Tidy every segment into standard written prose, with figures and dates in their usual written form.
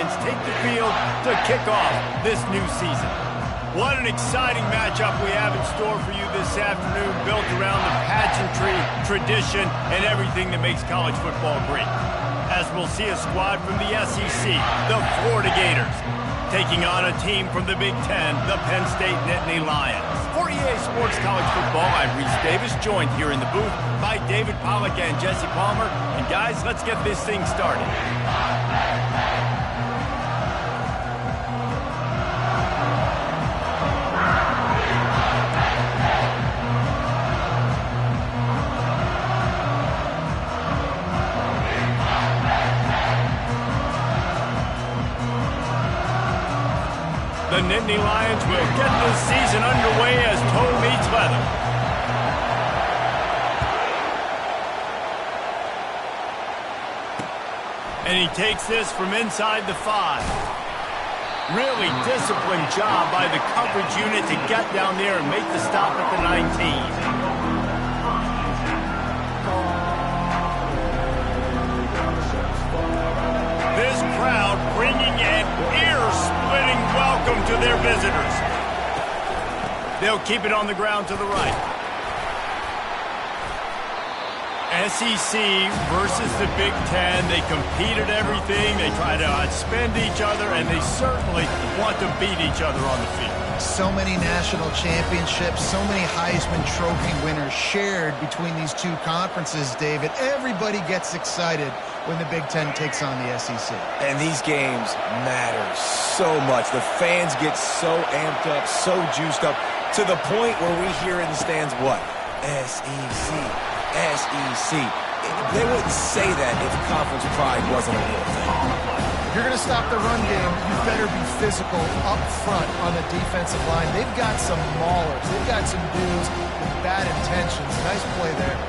Lions take the field to kick off this new season. What an exciting matchup we have in store for you this afternoon, built around the pageantry, tradition, and everything that makes college football great. As we'll see a squad from the SEC, the Florida Gators, taking on a team from the Big Ten, the Penn State Nittany Lions. For EA Sports College Football, I'm Reese Davis, joined here in the booth by David Pollack and Jesse Palmer. And guys, let's get this thing started. The Nittany Lions will get this season underway as toe meets leather. And he takes this from inside the 5. Really disciplined job by the coverage unit to get down there and make the stop at the 19. This crowd bringing an ear-splitting welcome to their visitors. They'll keep it on the ground to the right. SEC versus the Big Ten. They compete at everything. They try to outspend each other, and they certainly want to beat each other on the field. So many national championships, so many Heisman Trophy winners shared between these two conferences, David. Everybody gets excited when the Big Ten takes on the SEC. And these games matter so much. The fans get so amped up, so juiced up, to the point where we hear in the stands what? SEC. SEC. They wouldn't say that if conference pride wasn't a real thing. If you're going to stop the run game, you better be physical up front on the defensive line. They've got some maulers. They've got some dudes with bad intentions. Nice play there.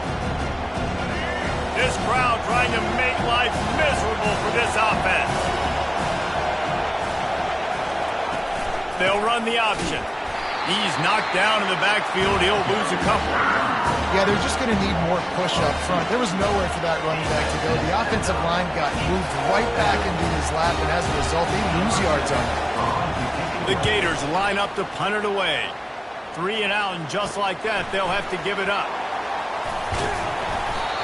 This crowd trying to make life miserable for this offense. They'll run the option. He's knocked down in the backfield. He'll lose a couple. Yeah, they're just going to need more push up front. There was nowhere for that running back to go. The offensive line got moved right back into his lap, and as a result, they lose yards on it. The Gators line up to punt it away. 3 and out, and just like that, they'll have to give it up.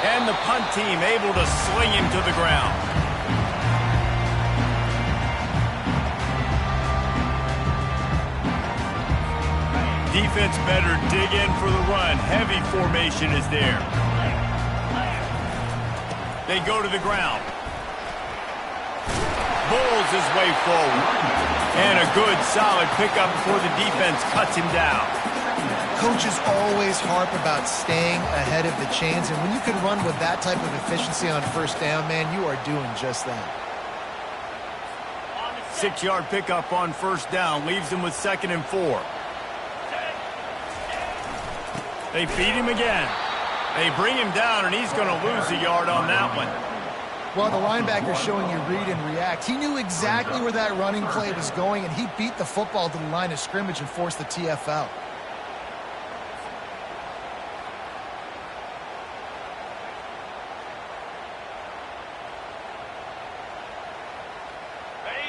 And the punt team able to sling him to the ground. Defense better dig in for the run. Heavy formation is there. They go to the ground. Bowls his way forward. And a good, solid pickup before the defense cuts him down. Coaches always harp about staying ahead of the chains, and when you can run with that type of efficiency on first down, man, you are doing just that. 6-yard pickup on first down. Leaves him with 2nd and 4. They feed him again. They bring him down, and he's going to lose a yard on that one. Well, the linebacker's showing you read and react. He knew exactly where that running play was going, and he beat the football to the line of scrimmage and forced the TFL.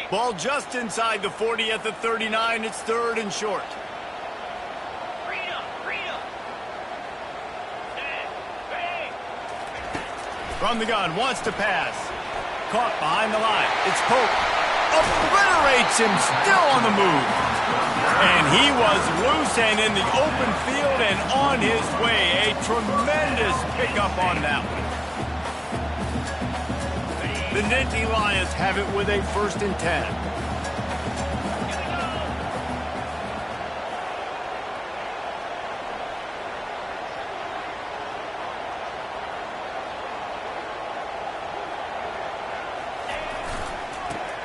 Ball just inside the 40 at the 39. It's 3rd and short. From the gun, wants to pass. Caught behind the line. It's Pope. Obliterates him, still on the move. And he was loose and in the open field and on his way. A tremendous pickup on that one. The Nittany Lions have it with a 1st and 10.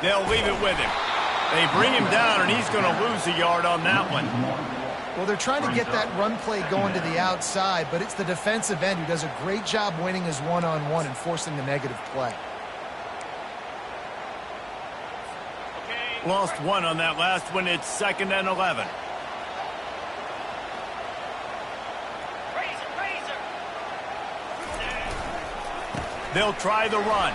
They'll leave it with him. They bring him down, and he's going to lose a yard on that one. Well, they're trying to get that run play going to the outside, but it's the defensive end who does a great job winning his one-on-one and forcing the negative play. Lost 1 on that last one. It's 2nd and 11. They'll try the run.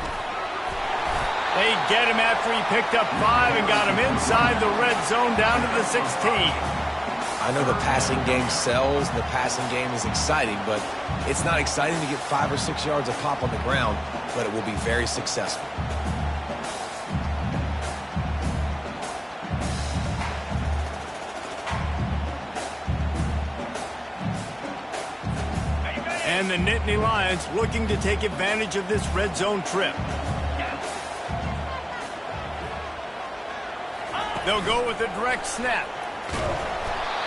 They get him after he picked up 5 and got him inside the red zone down to the 16. I know the passing game sells, and the passing game is exciting, but it's not exciting to get 5 or 6 yards of pop on the ground, but it will be very successful. And the Nittany Lions looking to take advantage of this red zone trip. They'll go with a direct snap.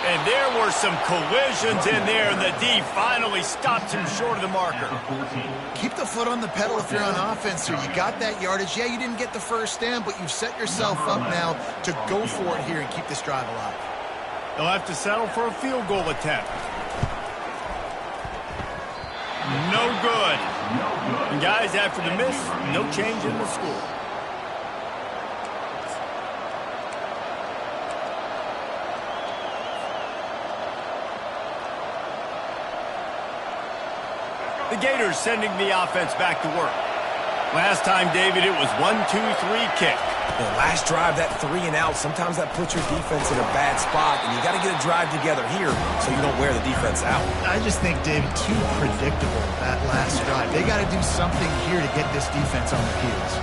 And there were some collisions in there, and the D finally stops him short of the marker. Keep the foot on the pedal if you're on offense here. You got that yardage. Yeah, you didn't get the first down, but you've set yourself up now to go for it here and keep this drive alive. They'll have to settle for a field goal attempt. No good. And guys, after the miss, no change in the score. The Gators sending the offense back to work. Last time, David, it was 1-2-3 kick. The last drive, that 3 and out, sometimes that puts your defense in a bad spot, and you got to get a drive together here so you don't wear the defense out. I just think, David, too predictable, that last drive. They got to do something here to get this defense on their heels.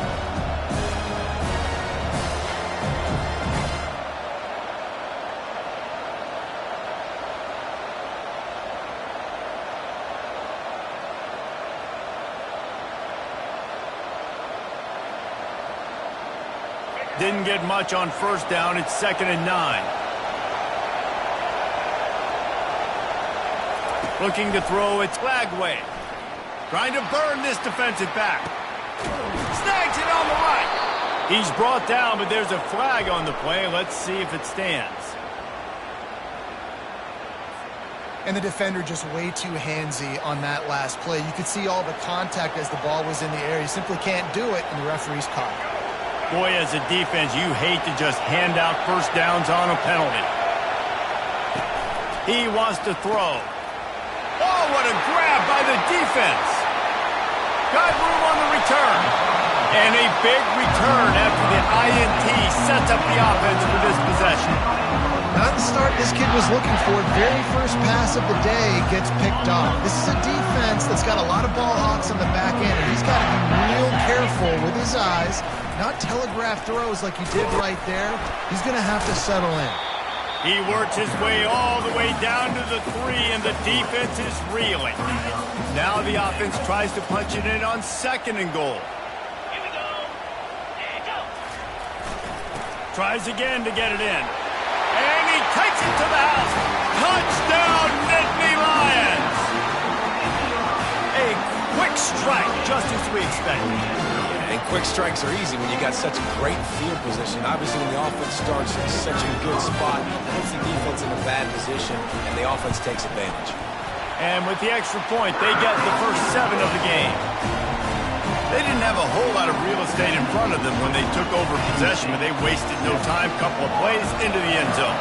Didn't get much on first down. It's 2nd and 9. Looking to throw, it's Flagway. Trying to burn this defensive back. Snags it on the right. He's brought down, but there's a flag on the play. Let's see if it stands. And the defender just way too handsy on that last play. You could see all the contact as the ball was in the air. He simply can't do it, and the referee's caught it. Boy, as a defense, you hate to just hand out first downs on a penalty. He wants to throw. Oh, what a grab by the defense. Got room on the return. And a big return after the INT sets up the offense for this possession. Not the start this kid was looking for. Very first pass of the day gets picked off. This is a defense that's got a lot of ball hawks on the back end, and he's got to be real careful with his eyes, not telegraph throws like he did right there. He's going to have to settle in. He works his way all the way down to the 3, and the defense is reeling. Now the offense tries to punch it in on 2nd and goal. Here we go. And go. Tries again to get it in. And he takes it to the house. Touchdown, Nittany Lions! A quick strike, just as we expected. And quick strikes are easy when you got such great field position. Obviously, when the offense starts in such a good spot, it puts the defense in a bad position, and the offense takes advantage. And with the extra point, they get the first 7 of the game. They didn't have a whole lot of real estate in front of them when they took over possession, but they wasted no time. Couple of plays into the end zone.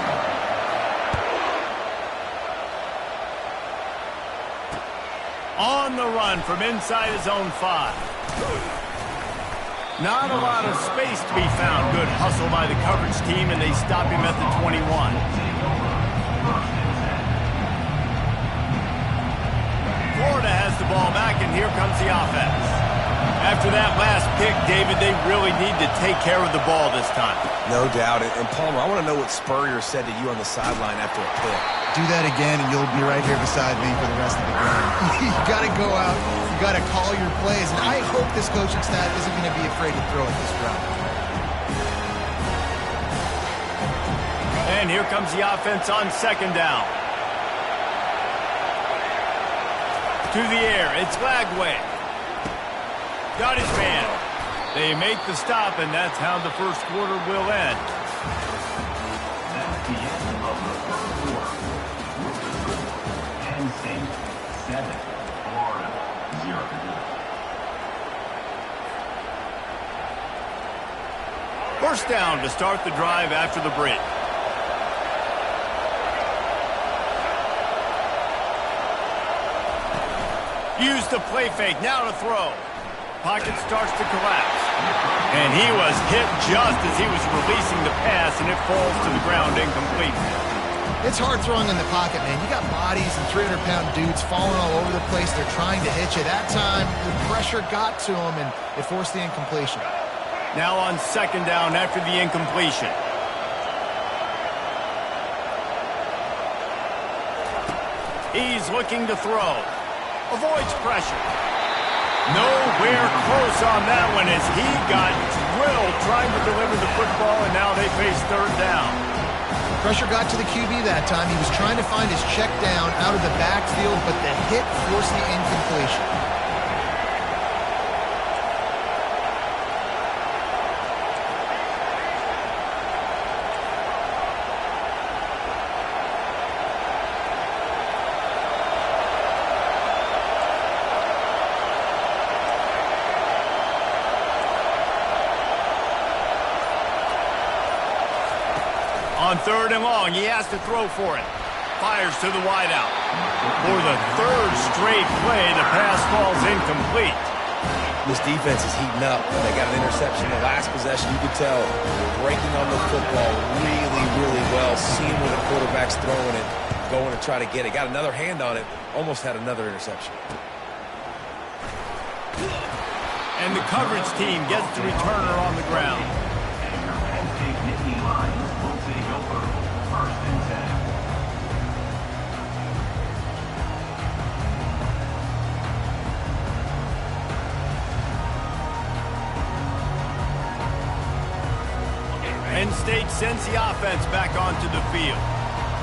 On the run from inside his own 5. Not a lot of space to be found. Good hustle by the coverage team, and they stop him at the 21. Florida has the ball back, and here comes the offense. After that last pick, David, they really need to take care of the ball this time. No doubt. And Palmer, I want to know what Spurrier said to you on the sideline after a pick. Do that again, and you'll be right here beside me for the rest of the game. You got to go out. You got to call your plays, and I hope this coaching staff isn't going to be afraid to throw at this drive. And here comes the offense on 2nd down. To the air, it's Flagway. Got his man. They make the stop, and that's how the first quarter will end. That's the end of the first quarter. Penn State 7, Florida 0. First down to start the drive after the break. Use the play fake, now to throw. Pocket starts to collapse. And he was hit just as he was releasing the pass, and it falls to the ground incomplete. It's hard throwing in the pocket, man. You got bodies and 300-pound dudes falling all over the place. They're trying to hit you. That time, the pressure got to him, and it forced the incompletion. Now on second down after the incompletion. He's looking to throw. Avoids pressure. Nowhere close on that one as he got drilled trying to deliver the football, and now they face third down. Pressure got to the QB that time. He was trying to find his check down out of the backfield, but the hit forced the incompletion. On third and long, he has to throw for it. Fires to the wideout. For the third straight play, the pass falls incomplete. This defense is heating up. They got an interception the last possession. You could tell breaking on the football really, really well. Seeing where the quarterback's throwing it, going to try to get it. Got another hand on it. Almost had another interception. And the coverage team gets the returner on the ground. Penn State sends the offense back onto the field.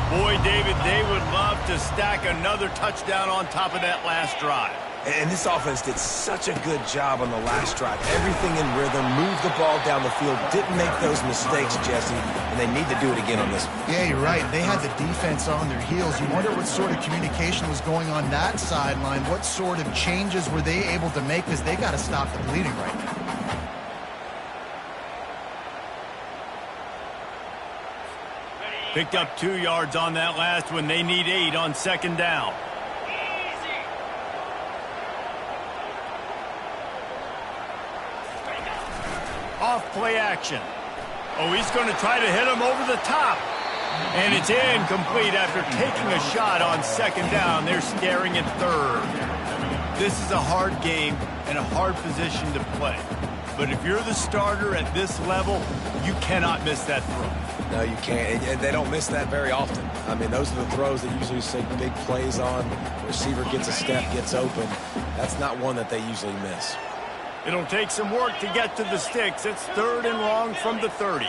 Boy, David, they would love to stack another touchdown on top of that last drive. And this offense did such a good job on the last drive. Everything in rhythm, moved the ball down the field, didn't make those mistakes, Jesse, and they need to do it again on this one. Yeah, you're right. They had the defense on their heels. You wonder what sort of communication was going on that sideline. What sort of changes were they able to make, because they got to stop the bleeding right now. Picked up 2 yards on that last one. They need 8 on second down. Off play action. Oh, he's going to try to hit him over the top. And it's incomplete after taking a shot on second down. They're staring at third. This is a hard game and a hard position to play. But if you're the starter at this level, you cannot miss that throw. No, you can't. And they don't miss that very often. I mean, those are the throws that usually see big plays on. The receiver gets a step, gets open. That's not one that they usually miss. It'll take some work to get to the sticks. It's third and long from the 30.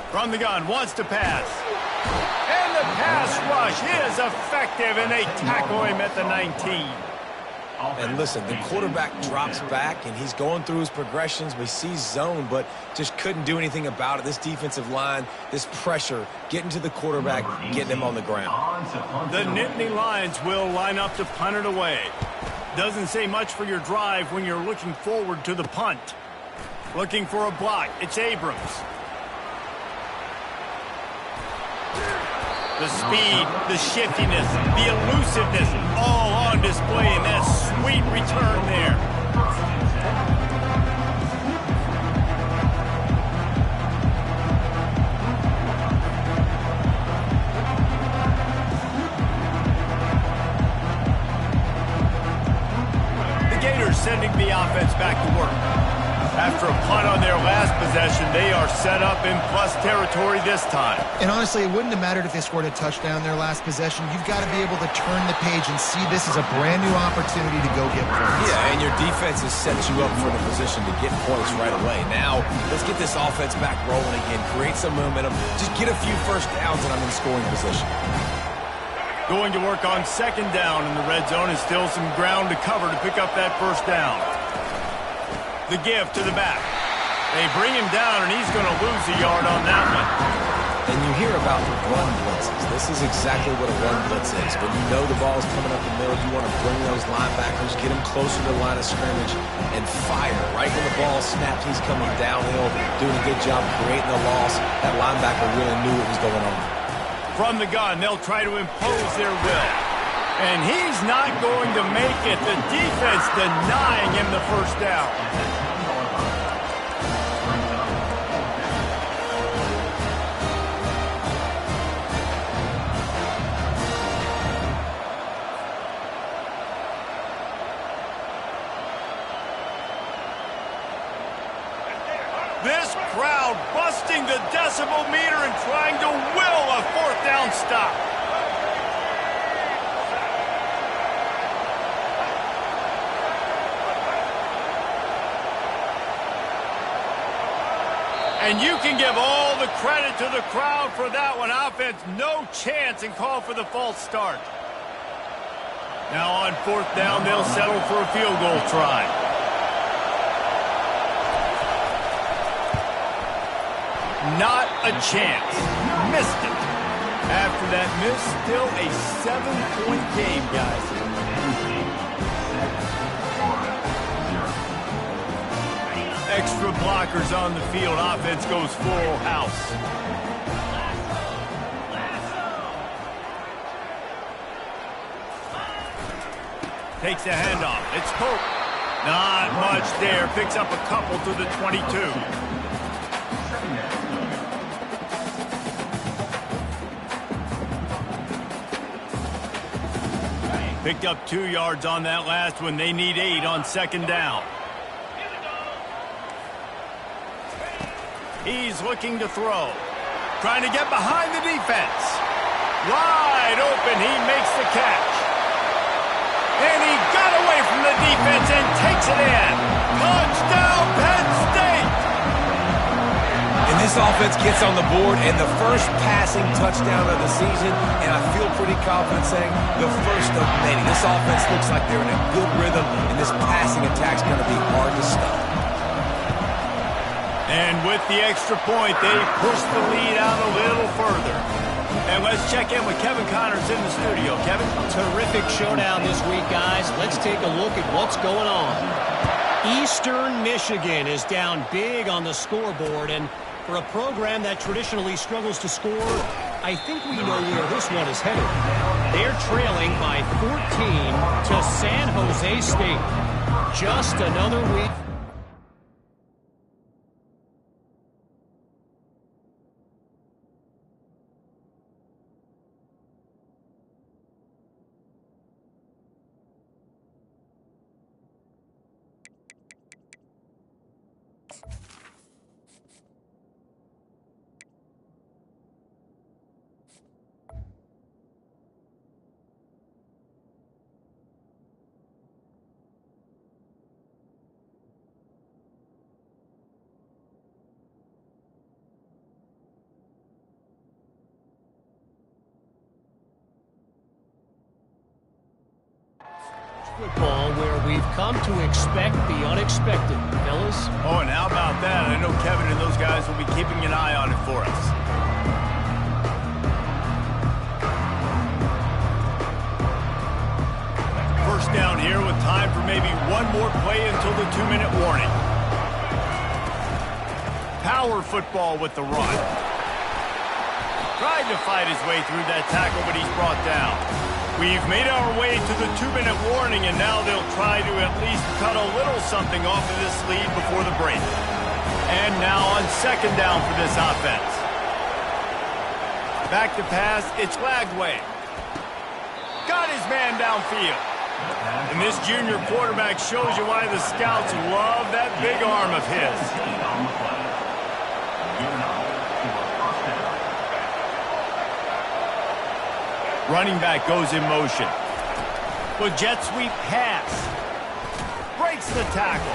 From the gun, wants to pass. And the pass rush is effective, and they tackle him at the 19. And listen, the quarterback drops back, and he's going through his progressions. We see zone, but just couldn't do anything about it. This defensive line, this pressure, getting to the quarterback, getting him on the ground. The Nittany Lions will line up to punt it away. Doesn't say much for your drive when you're looking forward to the punt. Looking for a block. It's Abrams. The speed, the shiftiness, the elusiveness, all on display in that sweet return there. The Gators sending the offense back to work. After a punt on their last possession, they are set up in plus territory this time. And honestly, it wouldn't have mattered if they scored a touchdown their last possession. You've got to be able to turn the page and see this as a brand new opportunity to go get points. Yeah, and your defense has set you up for the position to get points right away. Now, let's get this offense back rolling again, create some momentum, just get a few first downs, and I'm in scoring position. Going to work on second down in the red zone, and still some ground to cover to pick up that first down. The give to the back. They bring him down, and he's going to lose a yard on that one. And you hear about run blitzes. This is exactly what a run blitz is. When you know the ball's coming up the middle, you want to bring those linebackers, get them closer to the line of scrimmage, and fire. Right when the ball snapped, he's coming downhill, doing a good job creating the loss. That linebacker really knew what was going on. From the gun, they'll try to impose their will. And he's not going to make it. The defense denying him the first down. This crowd busting the decibel meter and trying to will a fourth down stop. And you can give all the credit to the crowd for that one. Offense, no chance, and call for the false start. Now on fourth down, they'll settle for a field goal try. Not a chance. Missed it. After that miss, still a 7-point game, guys. Extra blockers on the field. Offense goes full house. Takes a handoff. It's Pope. Not much there. Picks up a couple to the 22. Picked up 2 yards on that last one. They need 8 on second down. He's looking to throw. Trying to get behind the defense. Wide open. He makes the catch. And he got away from the defense and takes it in. Touchdown, Penn State! And this offense gets on the board and the first passing touchdown of the season, and I feel pretty confident saying the first of many. This offense looks like they're in a good rhythm, and this passing attack's going to be hard to stop. And with the extra point, they push the lead out a little further. And let's check in with Kevin Connors in the studio. Kevin? Terrific showdown this week, guys. Let's take a look at what's going on. Eastern Michigan is down big on the scoreboard, and for a program that traditionally struggles to score, I think we know where this one is headed. They're trailing by 14 to San Jose State. Just another week. Football where we've come to expect the unexpected, fellas. Oh, and how about that? I know Kevin and those guys will be keeping an eye on it for us. First down here with time for maybe one more play until the 2-minute warning. Power football with the run. Tried to fight his way through that tackle, but he's brought down. We've made our way to the 2-minute warning, and now they'll try to at least cut a little something off of this lead before the break. And now on second down for this offense. Back to pass, it's Lagway. Got his man downfield. And this junior quarterback shows you why the scouts love that big arm of his. Running back goes in motion. With jet sweep pass. Breaks the tackle.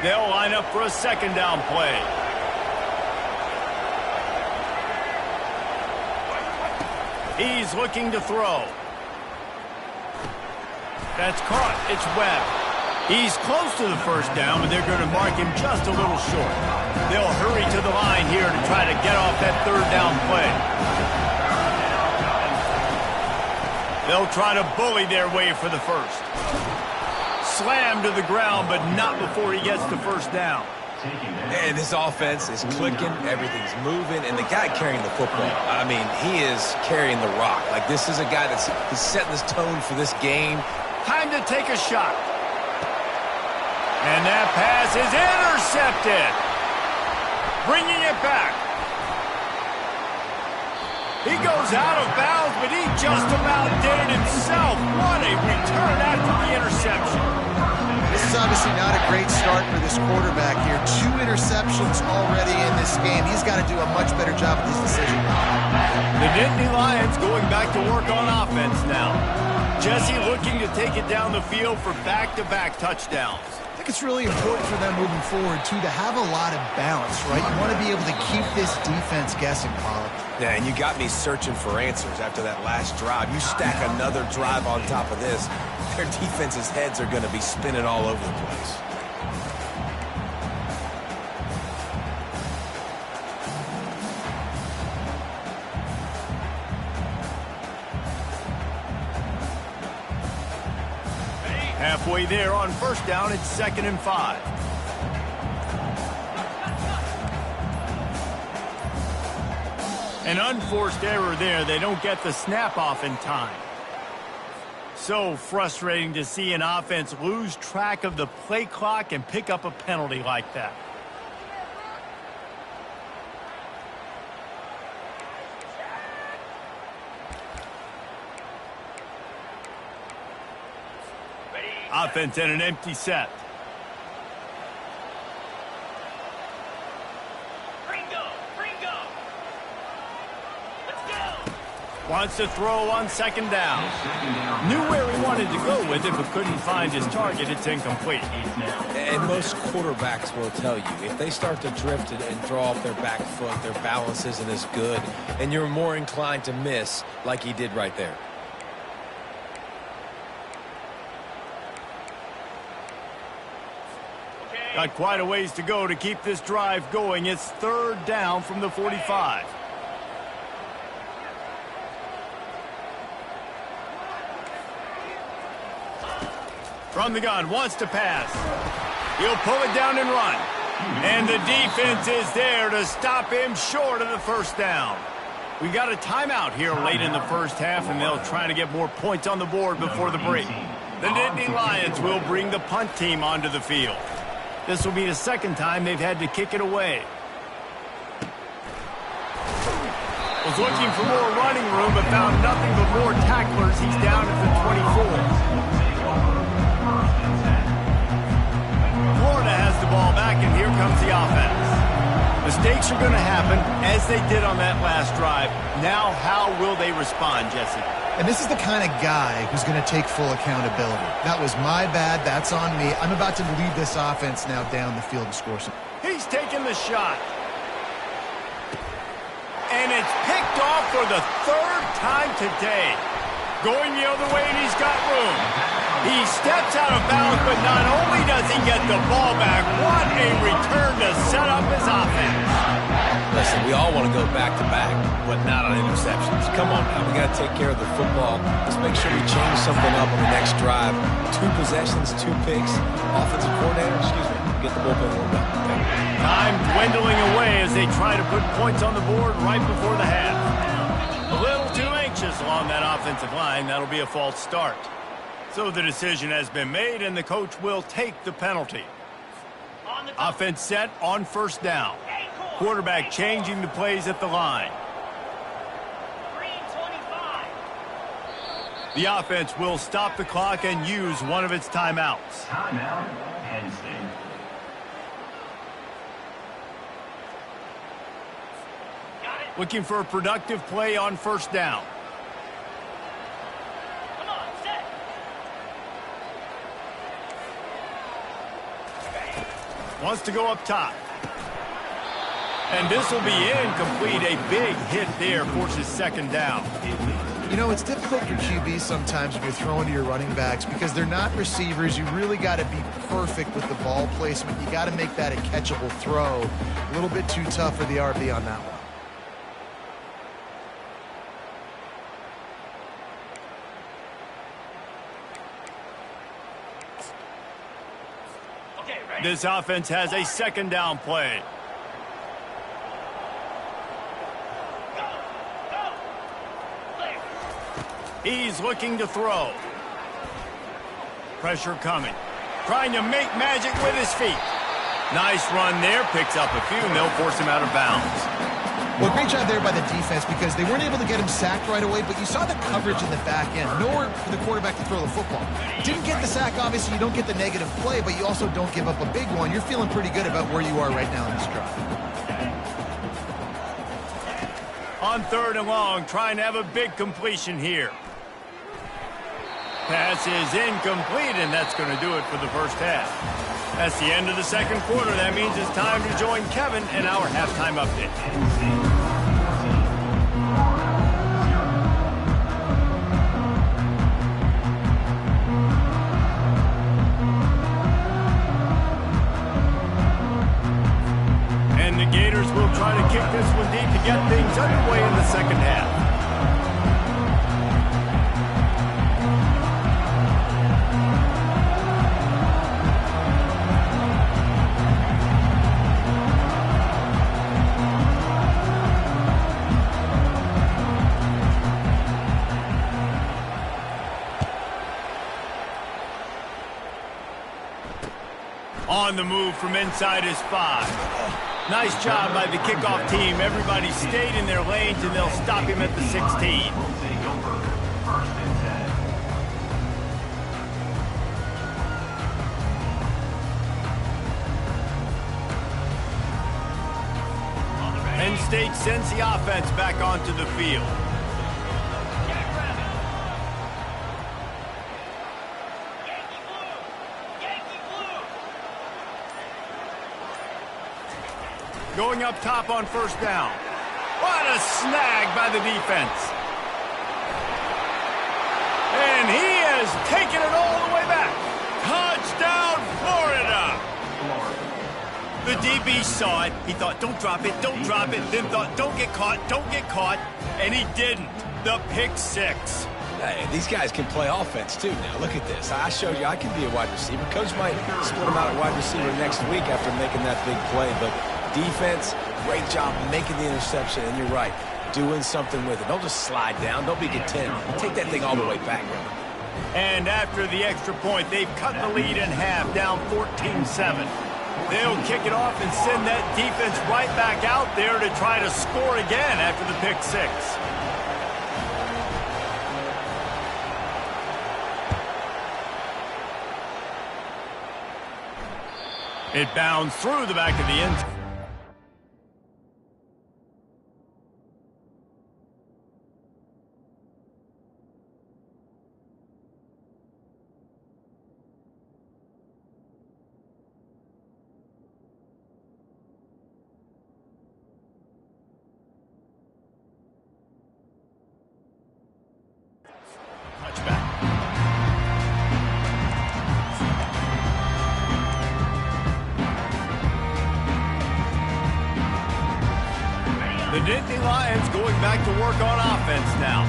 They'll line up for a second down play. He's looking to throw. That's caught. It's Webb. He's close to the first down, but they're going to mark him just a little short. They'll hurry to the line here to try to get off that third down play. They'll try to bully their way for the first. slammed to the ground, but not before he gets the first down. And this offense is clicking, everything's moving, and the guy carrying the football, I mean, he is carrying the rock. Like, this is a guy he's setting this tone for this game. Time to take a shot. And that pass is intercepted. Bringing it back. He goes out of bounds, but he just about did it himself. What a return after the interception. This is obviously not a great start for this quarterback here. 2 interceptions already in this game. He's got to do a much better job with his decision. The Nittany Lions going back to work on offense now. Jesse looking to take it down the field for back-to-back touchdowns. I think it's really important for them moving forward, too, to have a lot of balance, right? You want to be able to keep this defense guessing, Pollard. Yeah, and you got me searching for answers after that last drive. You stack another drive on top of this, their defense's heads are going to be spinning all over the place. Halfway there on first down, it's 2nd and 5. An unforced error there. They don't get the snap off in time. So frustrating to see an offense lose track of the play clock and pick up a penalty like that. Offense in an empty set. Wants to throw on 2nd down. Knew where he wanted to go with it, but couldn't find his target. It's incomplete. And most quarterbacks will tell you, if they start to drift and throw off their back foot, their balance isn't as good, and you're more inclined to miss like he did right there. Got quite a ways to go to keep this drive going. It's 3rd down from the 45. From the gun, wants to pass. He'll pull it down and run. And the defense is there to stop him short of the 1st down. We've got a timeout here late in the first half, and they'll try to get more points on the board before the break. The Nittany Lions will bring the punt team onto the field. This will be the 2nd time they've had to kick it away. Was looking for more running room, but found nothing but more tacklers. He's down at the 24. Florida has the ball back, and here comes the offense. Mistakes are going to happen, as they did on that last drive. Now, how will they respond, Jesse? And this is the kind of guy who's going to take full accountability. That was my bad. That's on me. I'm about to lead this offense now down the field and score some. He's taking the shot. And it's picked off for the 3rd time today. Going the other way, and he's got room. He steps out of bounds, but not only does he get the ball back, what a return to set up his offense. Listen, we all want to go back-to-back, but not on interceptions. Come on now, we got to take care of the football. Let's make sure we change something up on the next drive. 2 possessions, 2 picks. Offensive coordinator, get the bullpen warmed up. Time dwindling away as they try to put points on the board right before the half. A little too anxious along that offensive line. That'll be a false start. So the decision has been made, and the coach will take the penalty. Offense set on 1st down. Quarterback changing the plays at the line. The offense will stop the clock and use one of its timeouts. Timeout, Penn State. Looking for a productive play on 1st down. Wants to go up top. And this will be incomplete. A big hit there forces 2nd down. You know, it's difficult for QBs sometimes when you're throwing to your running backs because they're not receivers. You really got to be perfect with the ball placement. You got to make that a catchable throw. A little bit too tough for the RB on that one. This offense has a second down play. He's looking to throw. Pressure coming. Trying to make magic with his feet. Nice run there. Picks up a few, and they'll force him out of bounds. Well, great job there by the defense because they weren't able to get him sacked right away, but you saw the coverage in the back end. Nowhere for the quarterback to throw the football. Didn't get the sack, obviously. You don't get the negative play, but you also don't give up a big one. You're feeling pretty good about where you are right now in this drive. On 3rd and long, trying to have a big completion here. Pass is incomplete, and that's going to do it for the first half. That's the end of the second quarter. That means it's time to join Kevin in our halftime update. And the Gators will try to kick this one deep to get things underway in the second half. On the move from inside his 5. Nice job by the kickoff team. Everybody stayed in their lanes, and they'll stop him at the 16. Will take over 1st and 10. Penn State sends the offense back onto the field. Going up top on 1st down. What a snag by the defense. And he has taken it all the way back. Touchdown, Florida. The DB saw it. He thought, don't drop it, don't drop it. Then thought, don't get caught, don't get caught. And he didn't. The pick 6. Hey, these guys can play offense, too. Now, look at this. I showed you I can be a wide receiver. Coach might split him out at wide receiver next week after making that big play, but defense, great job making the interception, and you're right, doing something with it. Don't just slide down. Don't be content. Take that thing all the way back. And after the extra point, they've cut the lead in half, down 14-7. They'll kick it off and send that defense right back out there to try to score again after the pick 6. It bounds through the back of the end zone. Touchback. The Nittany Lions going back to work on offense now.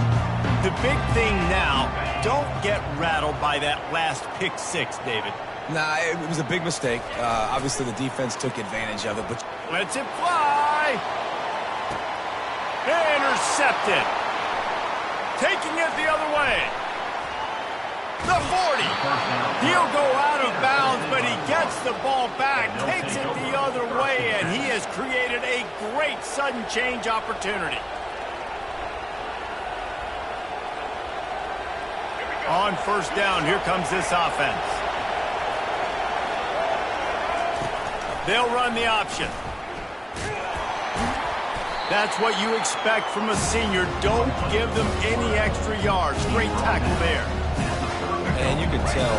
The big thing now, don't get rattled by that last pick 6, David. Nah, it was a big mistake. Obviously, the defense took advantage of it, but Lets it fly. Intercepted. Taking it the other way. The 40. He'll go out of bounds, but he gets the ball back, takes it the other way, and he has created a great sudden change opportunity. On 1st down, here comes this offense. They'll run the option. That's what you expect from a senior. Don't give them any extra yards. Great tackle there. and you can tell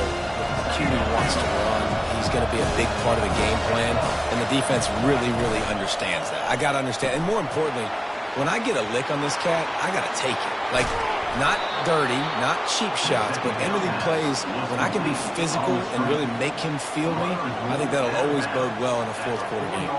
the QB wants to run. He's going to be a big part of the game plan, and the defense really, really understands that. I got to understand, and more importantly, when I get a lick on this cat, I got to take it. Like, not dirty, not cheap shots, but end of the plays, when I can be physical and really make him feel me, I think that'll always bode well in a fourth quarter game.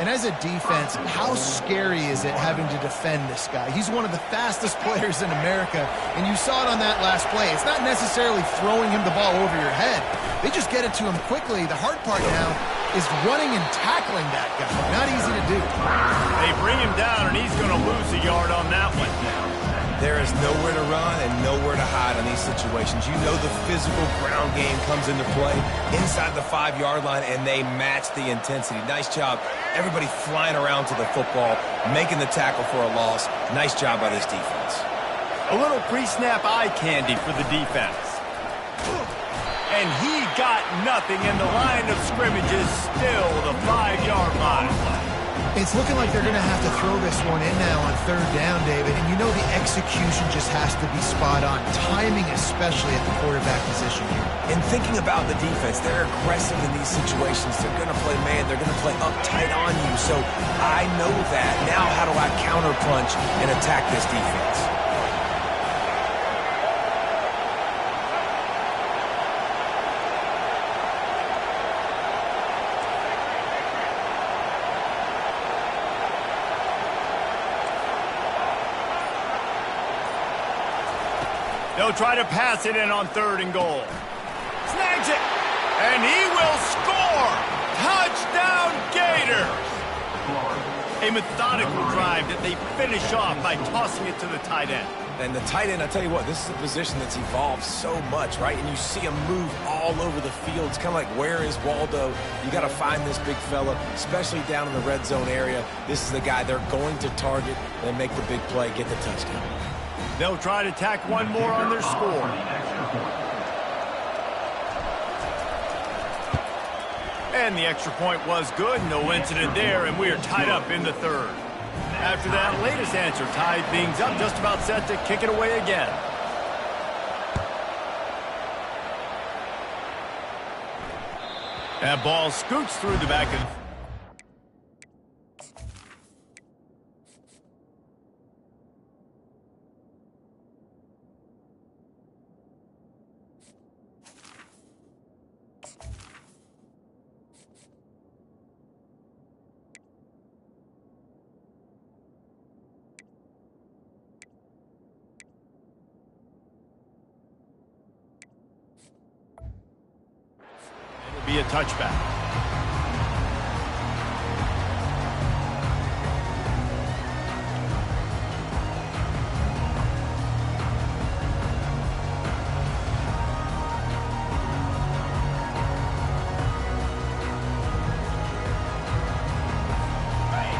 And as a defense, how scary is it having to defend this guy? He's one of the fastest players in America, and you saw it on that last play. It's not necessarily throwing him the ball over your head. They just get it to him quickly. The hard part now is running and tackling that guy. Not easy to do. They bring him down, and he's going to lose a yard on that one. There is nowhere to run and nowhere to hide in these situations. You know the physical ground game comes into play inside the 5-yard line, and they match the intensity. Nice job. Everybody flying around to the football, making the tackle for a loss. Nice job by this defense. A little pre-snap eye candy for the defense. And he got nothing, and the line of scrimmage is still the 5-yard line. It's looking like they're going to have to throw this one in now on third down, David. And you know the execution just has to be spot on. Timing especially at the quarterback position here. And thinking about the defense, they're aggressive in these situations. They're going to play man. They're going to play uptight on you. So I know that. Now how do I counterpunch and attack this defense? They'll try to pass it in on 3rd and goal. Snags it, and he will score! Touchdown, Gators! A methodical drive that they finish off by tossing it to the tight end. And the tight end, I tell you what, this is a position that's evolved so much, right? And you see him move all over the field. It's kind of like, where is Waldo? You got to find this big fella, especially down in the red zone area. This is the guy they're going to target and make the big play, get the touchdown. They'll try to tack one more on their score. And the extra point was good. No incident there, and we are tied up in the 3rd. After that latest answer, tied things up, just about set to kick it away again. That ball scoots through the back of... be a touchback.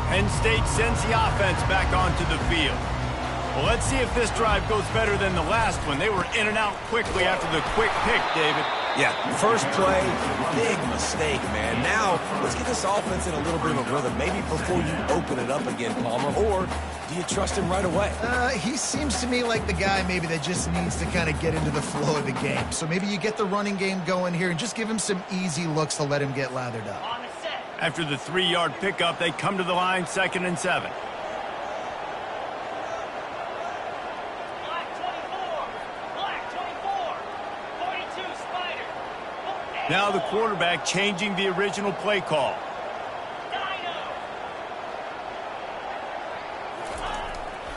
Penn State sends the offense back onto the field. Well, let's see if this drive goes better than the last one. They were in and out quickly after the quick pick, David. Yeah, first play, big mistake, man. Now, let's get this offense in a little bit of a rhythm. Maybe before you open it up again, Palmer, or do you trust him right away? He seems to me like the guy maybe that just needs to kind of get into the flow of the game. So maybe you get the running game going here and just give him some easy looks to let him get lathered up. After the 3-yard pickup, they come to the line, 2nd and 7. Now the quarterback changing the original play call.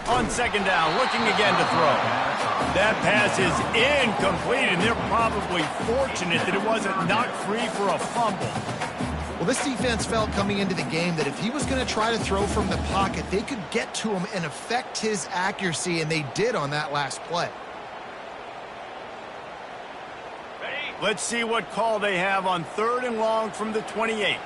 On 2nd down, looking again to throw. That pass is incomplete, and they're probably fortunate that it wasn't knocked free for a fumble. Well, this defense felt coming into the game that if he was going to try to throw from the pocket, they could get to him and affect his accuracy, and they did on that last play. Let's see what call they have on 3rd and long from the 28.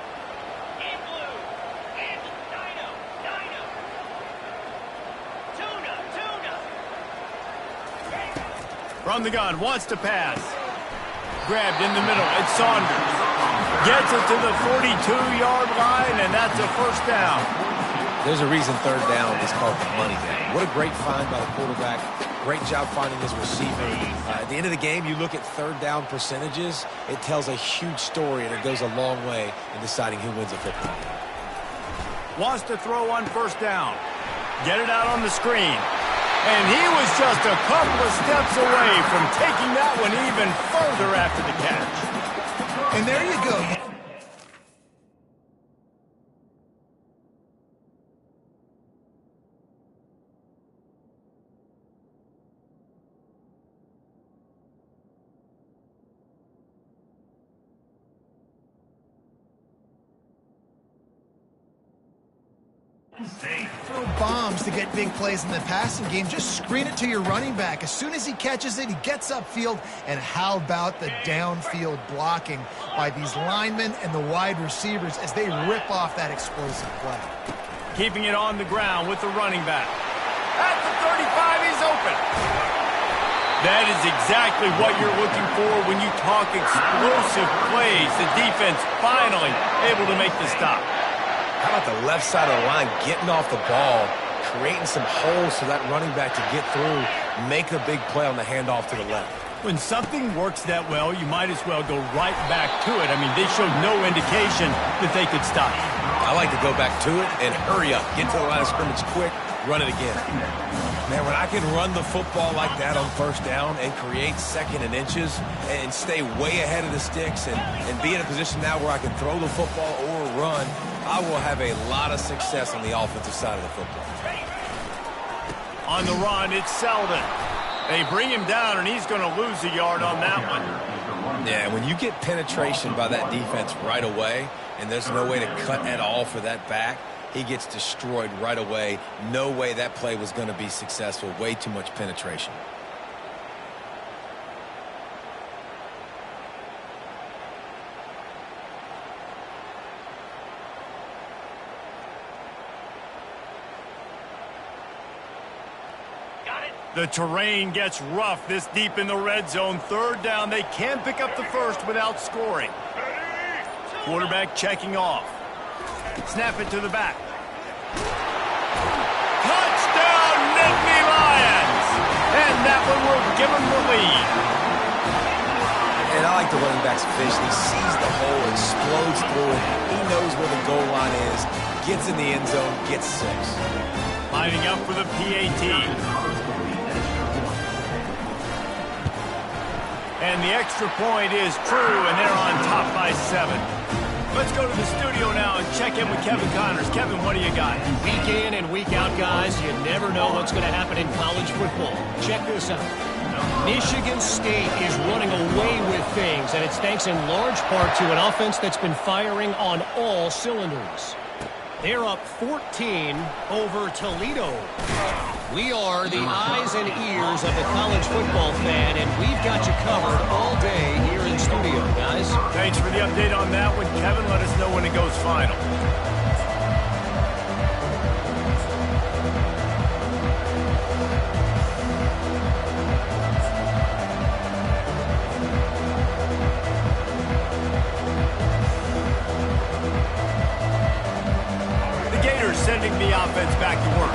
From the gun, wants to pass. Grabbed in the middle, it's Saunders. Gets it to the 42-yard line, and that's a 1st down. There's a reason 3rd down is called the money down. What a great find by the quarterback. Great job finding his receiver. At the end of the game, you look at 3rd down percentages. It tells a huge story, and it goes a long way in deciding who wins a football game. Wants to throw on 1st down. Get it out on the screen. And he was just a couple of steps away from taking that one even further after the catch. And there you go. Throw bombs to get big plays in the passing game. Just screen it to your running back. As soon as he catches it, he gets upfield. And how about the downfield blocking by these linemen and the wide receivers as they rip off that explosive play. Keeping it on the ground with the running back. At the 35, he's open. That is exactly what you're looking for when you talk explosive plays. The defense finally able to make the stop. How about the left side of the line getting off the ball, creating some holes for that running back to get through, make a big play on the handoff to the left. When something works that well, you might as well go right back to it. I mean, they showed no indication that they could stop. I like to go back to it and hurry up. Get to the line of scrimmage quick, run it again. Man, when I can run the football like that on first down and create second and inches and stay way ahead of the sticks and be in a position now where I can throw the football or run, I will have a lot of success on the offensive side of the football. On the run, it's Selden. They bring him down, and he's going to lose a yard on that one. Yeah, when you get penetration by that defense right away, and there's no way to cut at all for that back, he gets destroyed right away. No way that play was going to be successful. Way too much penetration. The terrain gets rough this deep in the red zone. Third down, they can pick up the first without scoring. Quarterback checking off. Snap it to the back. Touchdown, Nittany Lions! And that one will give them the lead. And I like the running back's vision. He sees the hole, explodes through it. He knows where the goal line is, gets in the end zone, gets 6. Lining up for the PAT. And the extra point is true, and they're on top by 7. Let's go to the studio now and check in with Kevin Connors. Kevin, what do you got? Week in and week out, guys, you never know what's going to happen in college football. Check this out. Michigan State is running away with things, and it's thanks in large part to an offense that's been firing on all cylinders. They're up 14 over Toledo. We are the eyes and ears of the college football fan, and we've got you covered all day here in studio, guys. Thanks for the update on that one, Kevin. Let us know when it goes final. The Gators sending the offense back to work.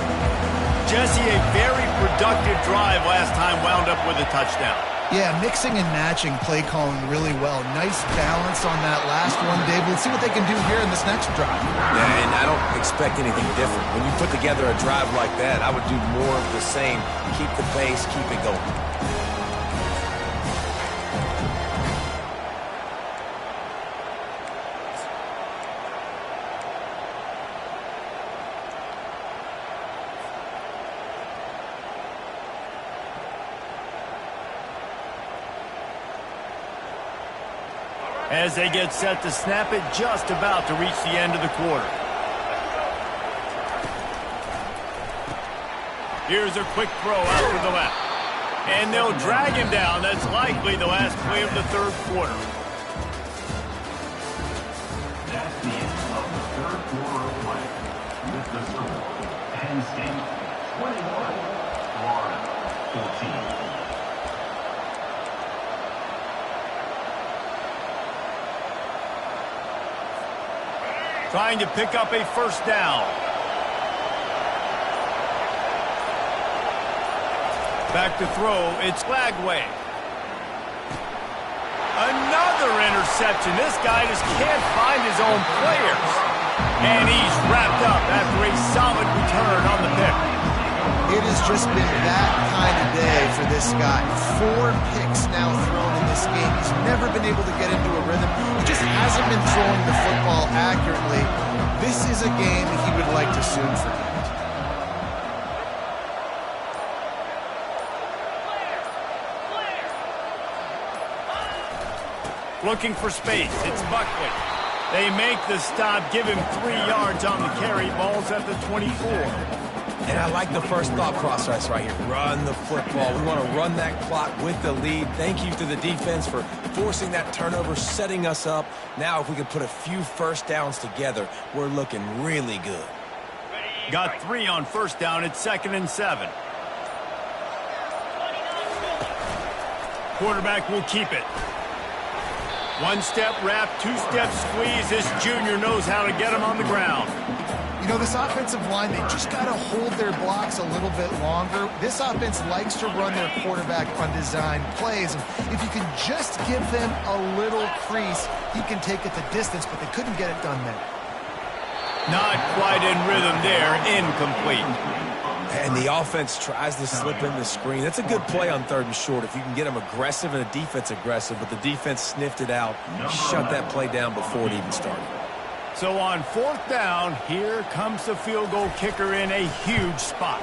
Jesse, a very productive drive last time, wound up with a touchdown. Yeah, mixing and matching play calling really well. Nice balance on that last one, Dave. Let's see what they can do here in this next drive. Yeah, and I don't expect anything different. When you put together a drive like that, I would do more of the same. Keep the pace, keep it going. As they get set to snap it, just about to reach the end of the quarter. Here's a quick throw out to the left. And they'll drag him down. That's likely the last play of the third quarter. That's the end of the third quarter of play. With the score, Penn State 21, Florida 14. Trying to pick up a first down. Back to throw, it's Flagway. Another interception. This guy just can't find his own players. And he's wrapped up after a solid return on the pick. It has just been that kind of day for this guy. 4 picks now thrown in this game. He's never been able to get into a rhythm. He just hasn't been throwing the football accurately. This is a game he would like to soon forget. Looking for space. It's Buckley. They make the stop, give him 3 yards on the carry. Ball's at the 24. And I like the first thought process right here. Run the football. We want to run that clock with the lead. Thank you to the defense for forcing that turnover, setting us up. Now if we can put a few first downs together, we're looking really good. Got 3 on first down. It's 2nd and 7. Quarterback will keep it. 1-step wrap, 2-step squeeze. This junior knows how to get him on the ground. You know, this offensive line, they just got to hold their blocks a little bit longer. This offense likes to run their quarterback on design plays. And if you can just give them a little crease, he can take it the distance, but they couldn't get it done there. Not quite in rhythm there. Incomplete. And the offense tries to slip in the screen. That's a good play on 3rd and short if you can get them aggressive and a defense aggressive, but the defense sniffed it out, shut that play down before it even started. So on 4th down, here comes the field goal kicker in a huge spot.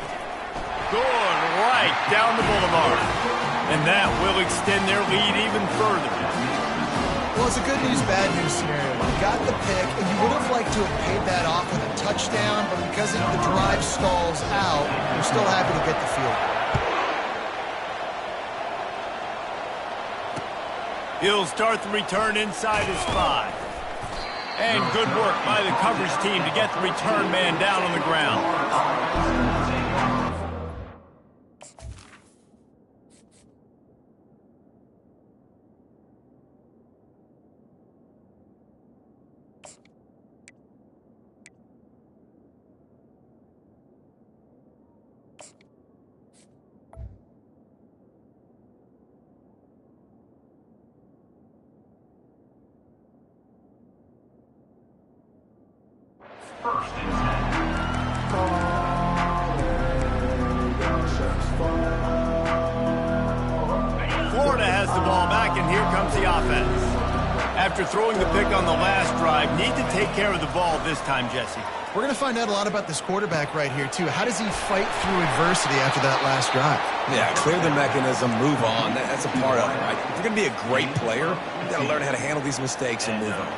Going right down the boulevard. And that will extend their lead even further. Well, it's a good news, bad news scenario. You got the pick, and you would have liked to have paid that off with a touchdown, but because the drive stalls out, you're still happy to get the field goal. He'll start the return inside his 5. And good work by the coverage team to get the return man down on the ground. First and 10. Florida has the ball back, and here comes the offense. After throwing the pick on the last drive, need to take care of the ball this time, Jesse. We're going to find out a lot about this quarterback right here, too. How does he fight through adversity after that last drive? Yeah, clear the mechanism, move on. That's a part of it, right? If you're going to be a great player, you've got to learn how to handle these mistakes and move on.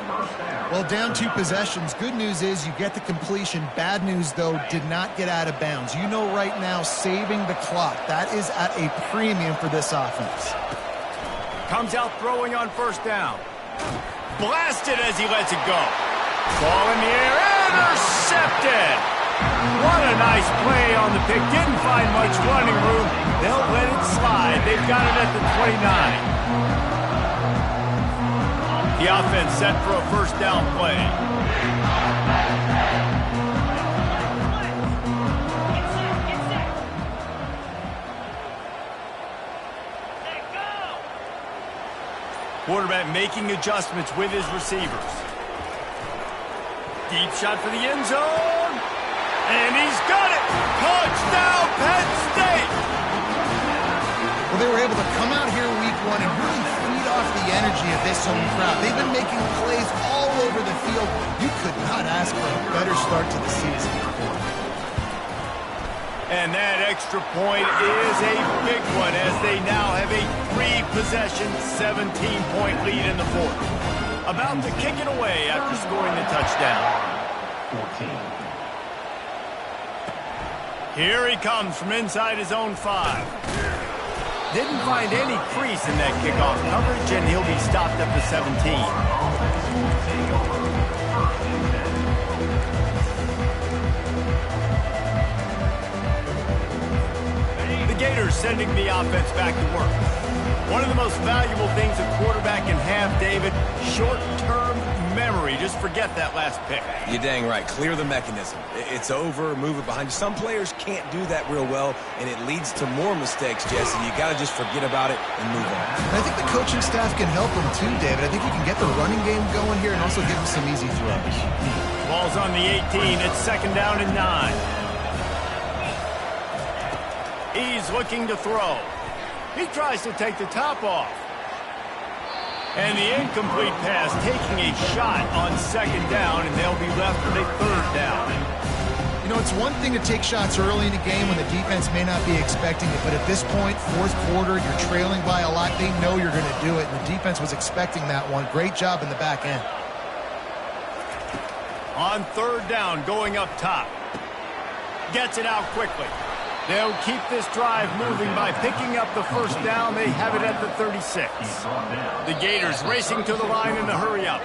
Well, down 2 possessions. Good news is you get the completion. Bad news, though, did not get out of bounds. You know right now, saving the clock. That is at a premium for this offense. Comes out throwing on first down. Blasted as he lets it go. Ball in the air, intercepted. What a nice play on the pick. Didn't find much running room. They'll let it slide. They've got it at the 29. The offense set for a first down play. Quarterback making adjustments with his receivers. Deep shot for the end zone. And he's got it. Touchdown, Penn State. Well, they were able to come out here week 1 and really feed off the energy of this home crowd. They've been making plays all over the field. You could not ask for a better start to the season. And that extra point is a big one as they now have a 3-possession, 17-point lead in the 4th. About to kick it away after scoring the touchdown. 14. Here he comes from inside his own 5. Didn't find any crease in that kickoff coverage, and he'll be stopped at the 17. The Gators sending the offense back to work. One of the most valuable things a quarterback can have, David, short-term memory. Just forget that last pick. You're dang right. Clear the mechanism. It's over, move it behind you. Some players can't do that real well, and it leads to more mistakes, Jesse. You got to just forget about it and move on. And I think the coaching staff can help him too, David. I think you can get the running game going here and also give him some easy throws. Ball's on the 18. It's 2nd down and 9. He's looking to throw. He tries to take the top off. And the incomplete pass taking a shot on 2nd down, and they'll be left with a 3rd down. You know, it's one thing to take shots early in the game when the defense may not be expecting it, but at this point, 4th quarter, you're trailing by a lot. They know you're going to do it, and the defense was expecting that one. Great job in the back end. On third down, going up top. Gets it out quickly. They'll keep this drive moving by picking up the first down. They have it at the 36. The Gators racing to the line in a hurry up.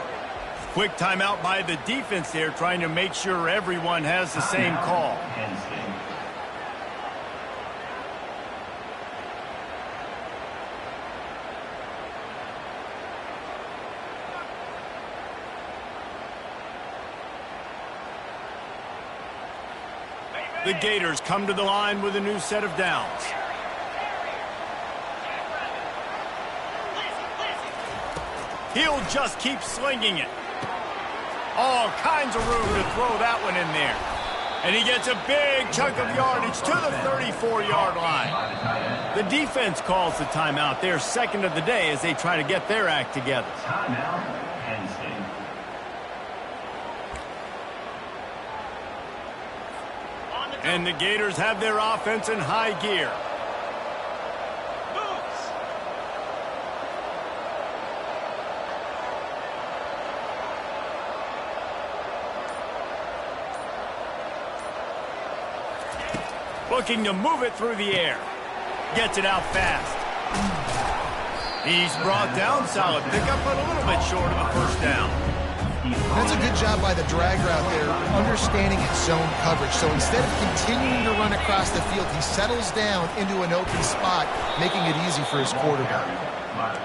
Quick timeout by the defense there, trying to make sure everyone has the same call. The Gators come to the line with a new set of downs. He'll just keep slinging it. All kinds of room to throw that one in there. And he gets a big chunk of yardage to the 34-yard line. The defense calls the timeout, their second of the day, as they try to get their act together. Timeout, Penn State. And the Gators have their offense in high gear. Looking to move it through the air. Gets it out fast. He's brought down. Solid pickup, but a little bit short of the first down. That's a good job by the drag route there, understanding its zone coverage. So instead of continuing to run across the field, he settles down into an open spot, making it easy for his quarterback.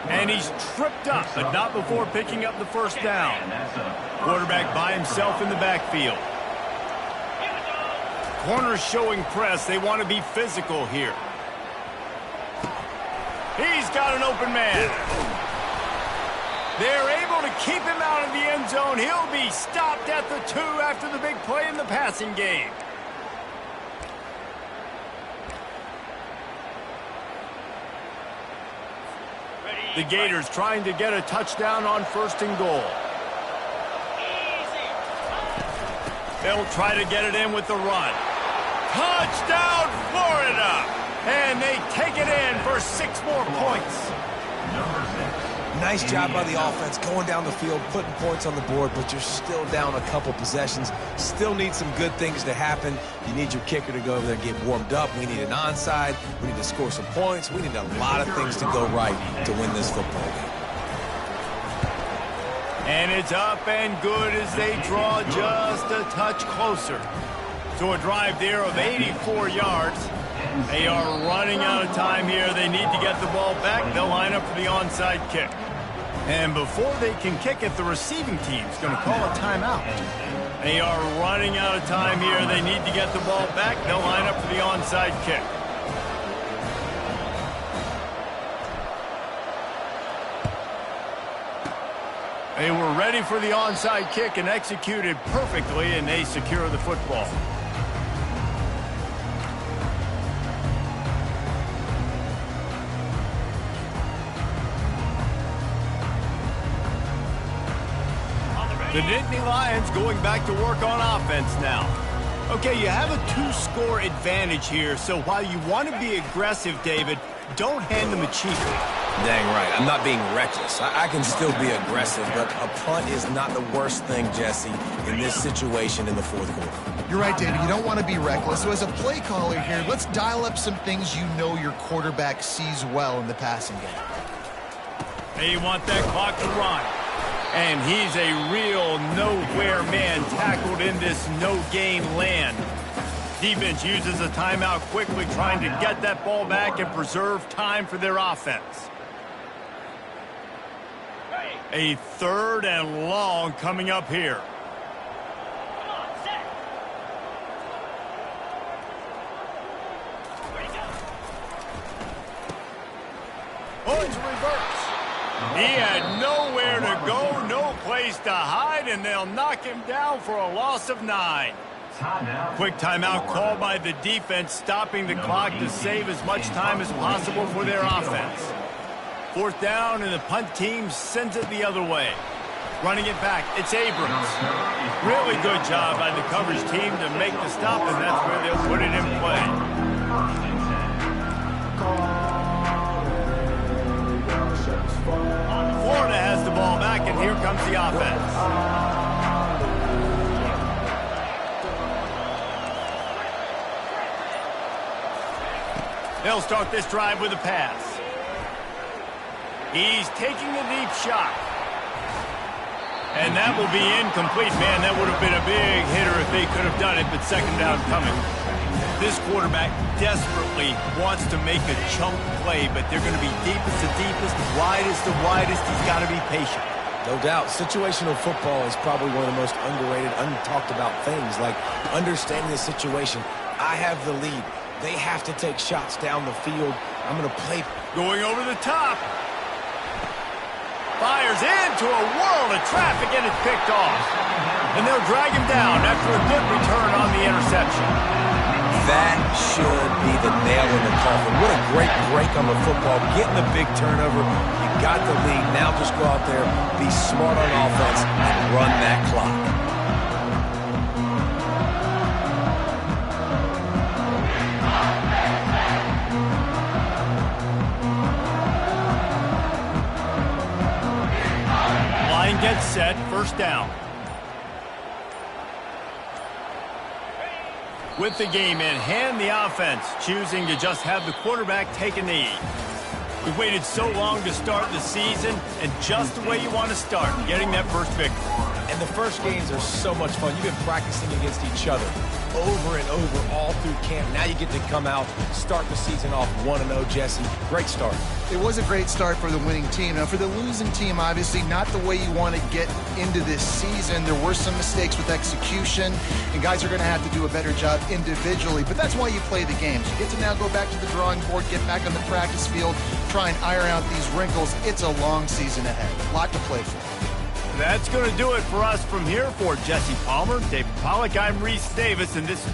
And he's tripped up, but not before picking up the first down. Quarterback by himself in the backfield. Corners showing press. They want to be physical here. He's got an open man. They're able to keep him out of the end zone. He'll be stopped at the 2 after the big play in the passing game. The Gators trying to get a touchdown on first and goal. They'll try to get it in with the run. Touchdown, Florida! And they take it in for 6 more points. Nice job by the offense going down the field, putting points on the board, but you're still down a couple possessions. Still need some good things to happen. You need your kicker to go over there and get warmed up. We need an onside. We need to score some points. We need a lot of things to go right to win this football game. And it's up and good as they draw just a touch closer. So a drive there of 84 yards. They are running out of time here. They need to get the ball back. They'll line up for the onside kick. And before they can kick it, the receiving team's going to call a timeout. They are running out of time here. They need to get the ball back. They'll line up for the onside kick. They were ready for the onside kick and executed perfectly, and they secure the football. The Nittany Lions going back to work on offense now. Okay, you have a 2-score advantage here, so while you want to be aggressive, David, don't hand them a cheat. Dang right. I'm not being reckless. I can still be aggressive, but a punt is not the worst thing, Jesse, in this situation in the fourth quarter. You're right, David. You don't want to be reckless. So as a play caller here, let's dial up some things you know your quarterback sees well in the passing game. They want that clock to run. And he's a real nowhere man tackled in this no-gain land. Defense uses a timeout quickly, trying to get that ball back and preserve time for their offense. A 3rd and long coming up here. Points reverse. He had nowhere to go, no place to hide, and they'll knock him down for a loss of 9. Quick timeout called by the defense, stopping the clock to save as much time as possible for their offense. 4th down, and the punt team sends it the other way. Running it back, it's Abrams. Really good job by the coverage team to make the stop, and that's where they'll put it in play. Florida has the ball back, and here comes the offense. They'll start this drive with a pass. He's taking a deep shot. And that will be incomplete. Man, that would have been a big hitter if they could have done it, but second down coming. This quarterback desperately wants to make a chunk play, but they're going to be deepest to deepest, widest to widest. He's got to be patient. No doubt. Situational football is probably one of the most underrated, untalked about things, like understanding the situation. I have the lead. They have to take shots down the field. I'm going to play. Going over the top. Fires into a world of traffic, and it's picked off. And they'll drag him down after a good return on the interception. That should be the nail in the coffin. What a great break on the football. Getting the big turnover. You got the lead. Now just go out there, be smart on offense, and run that clock. Line gets set, first down. With the game in hand, the offense choosing to just have the quarterback take a knee. We've waited so long to start the season, and just the way you want to start, getting that first victory. And the first games are so much fun. You've been practicing against each other over and over all through camp. Now you get to come out, start the season off 1-0, Jesse. Great start. It was a great start for the winning team. Now, for the losing team, obviously not the way you want to get into this season. There were some mistakes with execution, and guys are going to have to do a better job individually. But that's why you play the games. You get to now go back to the drawing board, get back on the practice field, try and iron out these wrinkles. It's a long season ahead. A lot to play for. That's going to do it for us from here. For Jesse Palmer, David Pollack, I'm Reese Davis, and this